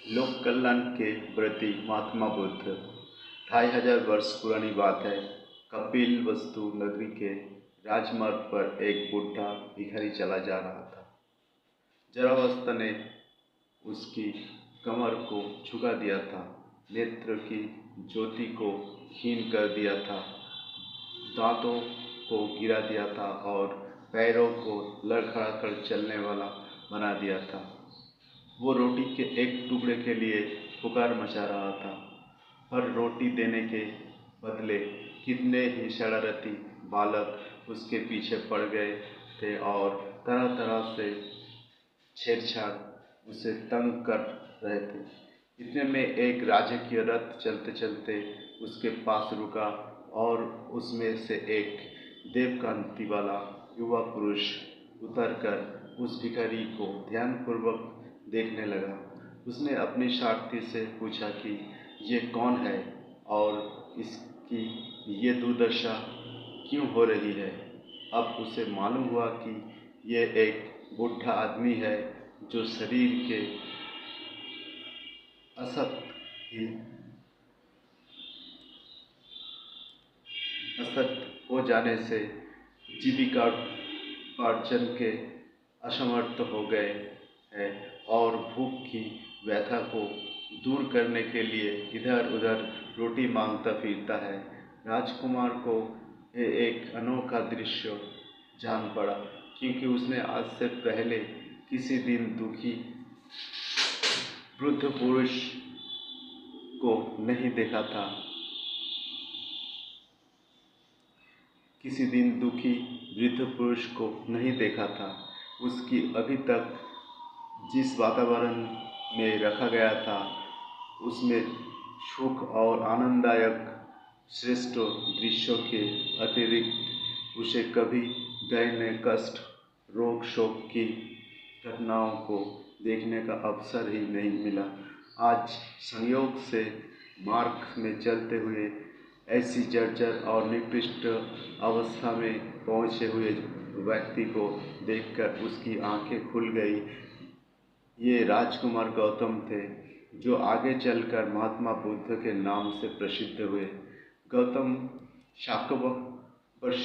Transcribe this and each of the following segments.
लोक कल्याण के व्रती महात्मा बुद्ध। 2500 वर्ष पुरानी बात है। कपिलवस्तु नगरी के राजमार्ग पर एक बूढ़ा भिखारी चला जा रहा था। जरावस्त ने उसकी कमर को झुका दिया था, नेत्र की ज्योति को क्षीण कर दिया था, दांतों को गिरा दिया था और पैरों को लड़खड़ाकर चलने वाला बना दिया था। वो रोटी के एक टुकड़े के लिए पुकार मचा रहा था, पर रोटी देने के बदले कितने ही शरारती बालक उसके पीछे पड़ गए थे और तरह तरह से छेड़छाड़ उसे तंग कर रहे थे। इतने में एक राजकीय रथ चलते चलते उसके पास रुका और उसमें से एक देवकांति वाला युवा पुरुष उतरकर उस भिखारी को ध्यानपूर्वक देखने लगा। उसने अपनी सारथी से पूछा कि ये कौन है और इसकी ये दुर्दशा क्यों हो रही है। अब उसे मालूम हुआ कि ये एक बूढ़ा आदमी है जो शरीर के असत हो जाने से जीविकार्जन के असमर्थ हो गए हैं और भूख की व्यथा को दूर करने के लिए इधर उधर रोटी मांगता फिरता है। राजकुमार को ये एक अनोखा दृश्य जान पड़ा, क्योंकि उसने आज से पहले किसी दिन दुखी वृद्ध पुरुष को नहीं देखा था। किसी दिन दुखी वृद्ध पुरुष को नहीं देखा था। उसकी अभी तक जिस वातावरण में रखा गया था उसमें सुख और आनंददायक श्रेष्ठ दृश्यों के अतिरिक्त उसे कभी दैन्य कष्ट, रोग, शोक की घटनाओं को देखने का अवसर ही नहीं मिला। आज संयोग से मार्ग में चलते हुए ऐसी जर्जर और निकृष्ट अवस्था में पहुँचे हुए व्यक्ति को देखकर उसकी आंखें खुल गई। ये राजकुमार गौतम थे, जो आगे चलकर महात्मा बुद्ध के नाम से प्रसिद्ध हुए। गौतम शाकंभरी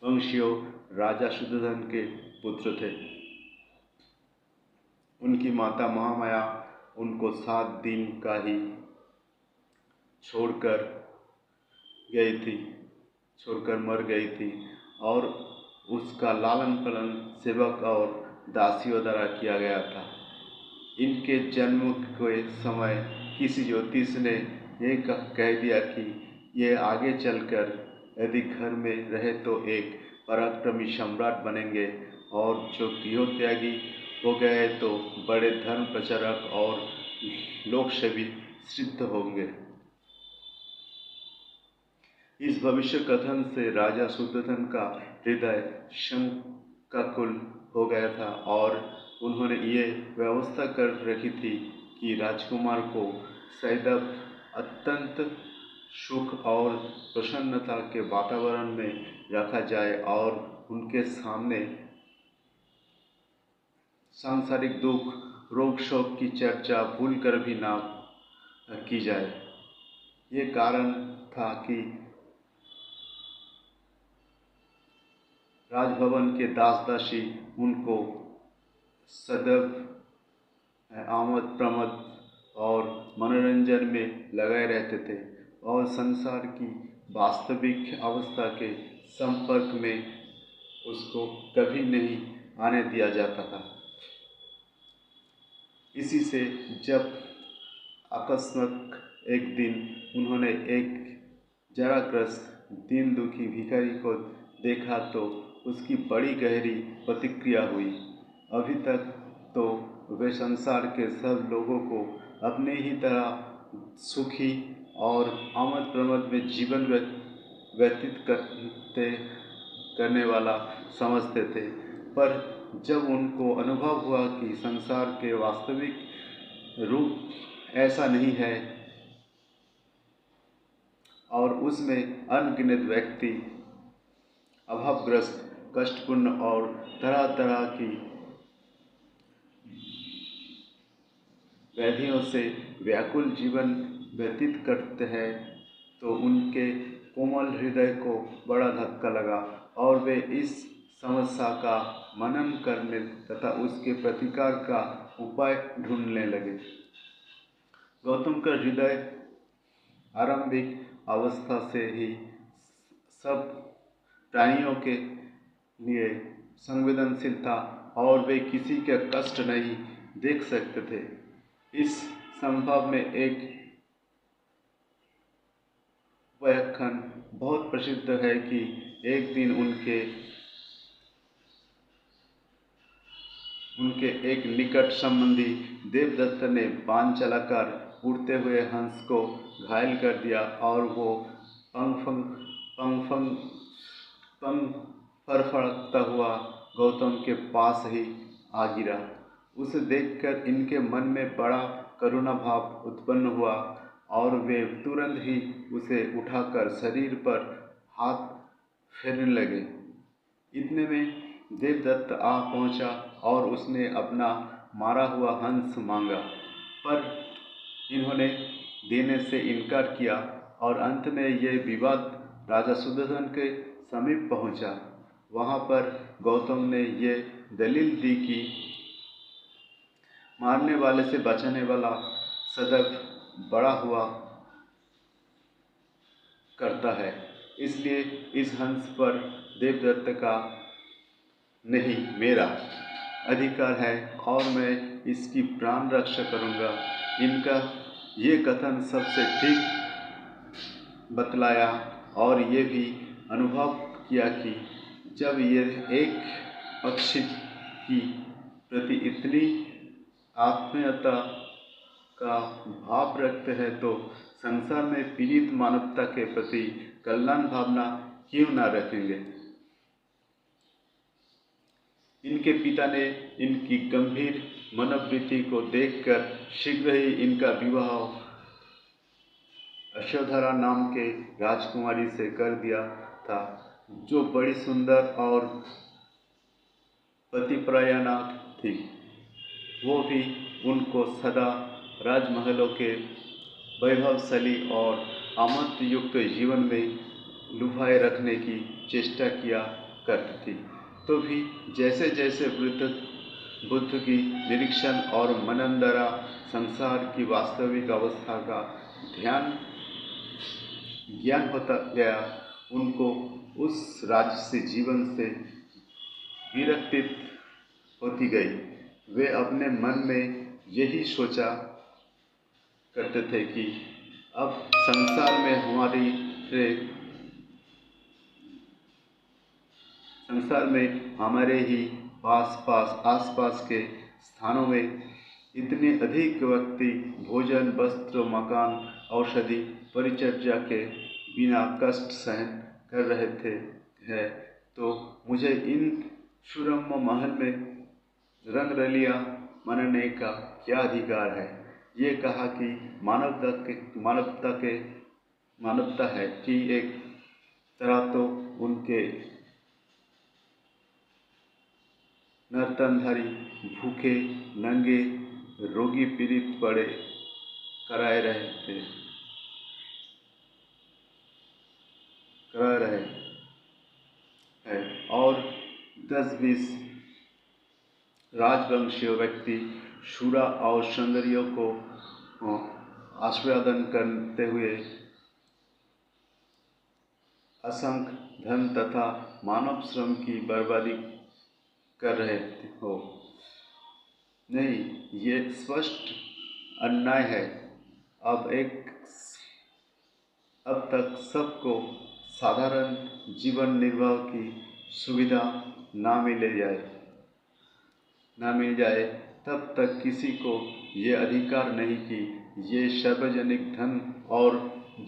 वंशीय राजा शुद्धोधन के पुत्र थे। उनकी माता महामाया उनको 7 दिन का ही छोड़कर मर गई थी और उसका लालन पालन सेवक और दासियों द्वारा किया गया था। इनके जन्म के समय किसी ज्योतिष ने ये कह दिया कि ये आगे चलकर यदि घर में रहे तो एक पराक्रमी सम्राट बनेंगे और जो गृहत्यागी हो गए तो बड़े धर्म प्रचारक और लोकसेवी सिद्ध होंगे। इस भविष्य कथन से राजा शुद्धोधन का हृदय शंकाकुल हो गया था और उन्होंने ये व्यवस्था कर रखी थी कि राजकुमार को सदैव अत्यंत सुख और प्रसन्नता के वातावरण में रखा जाए और उनके सामने सांसारिक दुख, रोग, शोक की चर्चा भूलकर भी ना की जाए। ये कारण था कि राजभवन के दास दासी उनको सदैव आमद प्रमोद और मनोरंजन में लगाए रहते थे और संसार की वास्तविक अवस्था के संपर्क में उसको कभी नहीं आने दिया जाता था। इसी से जब अकस्मात एक दिन उन्होंने एक जराग्रस्त दीन दुखी भिखारी को देखा तो उसकी बड़ी गहरी प्रतिक्रिया हुई। अभी तक तो वे संसार के सब लोगों को अपने ही तरह सुखी और आमद प्रमोद में जीवन व्यतीत करने वाला समझते थे, पर जब उनको अनुभव हुआ कि संसार के वास्तविक रूप ऐसा नहीं है और उसमें अनगिनत व्यक्ति अभावग्रस्त, कष्टपूर्ण और तरह तरह की व्याधियों से व्याकुल जीवन व्यतीत करते हैं, तो उनके कोमल हृदय को बड़ा धक्का लगा और वे इस समस्या का मनन करने तथा उसके प्रतिकार का उपाय ढूंढने लगे। गौतम का हृदय आरंभिक अवस्था से ही सब प्राणियों के लिए संवेदनशील था और वे किसी का कष्ट नहीं देख सकते थे। इस संभव में एक व्याख्यान बहुत प्रसिद्ध है कि एक दिन उनके एक निकट संबंधी देवदत्त ने बाण चलाकर उड़ते हुए हंस को घायल कर दिया और वो पंख फड़फड़ाता हुआ गौतम के पास ही आ गिरा। उसे देखकर इनके मन में बड़ा करुणा भाव उत्पन्न हुआ और वे तुरंत ही उसे उठाकर शरीर पर हाथ फेरने लगे। इतने में देवदत्त आ पहुंचा और उसने अपना मारा हुआ हंस मांगा, पर इन्होंने देने से इनकार किया और अंत में यह विवाद राजा शुद्धोधन के समीप पहुंचा। वहां पर गौतम ने यह दलील दी कि मारने वाले से बचाने वाला सदैव बड़ा हुआ करता है, इसलिए इस हंस पर देवदत्त का नहीं मेरा अधिकार है और मैं इसकी प्राण रक्षा करूंगा। इनका ये कथन सबसे ठीक बतलाया और ये भी अनुभव किया कि जब ये एक पक्षी की प्रति इतनी आत्मीयता का भाव रखते हैं तो संसार में पीड़ित मानवता के प्रति कल्याण भावना क्यों न रखेंगे। इनके पिता ने इनकी गंभीर मनोवृत्ति को देखकर शीघ्र ही इनका विवाह यशोधरा नाम के राजकुमारी से कर दिया था, जो बड़ी सुंदर और पतिपरायणा थी। वो भी उनको सदा राजमहलों के वैभवशाली और आमंत्रण युक्त जीवन में लुभाए रखने की चेष्टा किया करती थी। तो भी जैसे जैसे बुद्ध की निरीक्षण और मनन द्वारा संसार की वास्तविक अवस्था का ज्ञान होता गया, उनको उस राजसी जीवन से विरक्ति होती गई। वे अपने मन में यही सोचा करते थे कि अब संसार में हमारे ही आसपास के स्थानों में इतने अधिक व्यक्ति भोजन, वस्त्र, मकान, औषधि, परिचर्या के बिना कष्ट सहन कर रहे हैं, तो मुझे इन सुरम्य महल में रंगरलियां मनने का क्या अधिकार है। ये कहा कि मानवता है कि एक तरह तो उनके नर्तनधारी भूखे, नंगे, रोगी, पीड़ित पड़े कराए रहे हैं और 10-20 राजवंशीय व्यक्ति शूरा और सौंदर्यों को आस्वादन करते हुए असंख्य धन तथा मानव श्रम की बर्बादी कर रहे हो। नहीं, ये स्पष्ट अन्याय है। अब तक सबको साधारण जीवन निर्वाह की सुविधा ना मिल जाए तब तक किसी को ये अधिकार नहीं कि ये सार्वजनिक धन और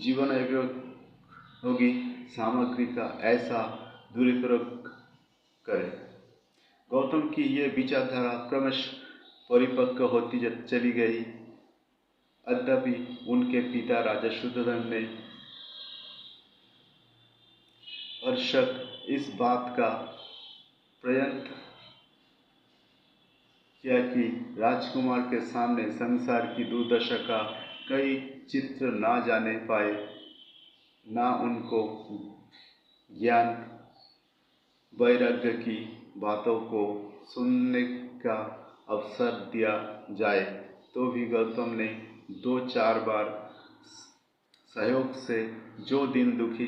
जीवन उपयोगी सामग्री का ऐसा दुरुपयोग करे। गौतम की ये विचारधारा क्रमश परिपक्व होती चली गई। अद्यपि उनके पिता राजा शुद्धोधन ने हर्षक इस बात का प्रयत्न क्या कि राजकुमार के सामने संसार की दुर्दशा का कई चित्र ना जाने पाए, ना उनको ज्ञान वैराग्य की बातों को सुनने का अवसर दिया जाए, तो भी गौतम ने 2-4 बार सहयोग से जो दिन दुखी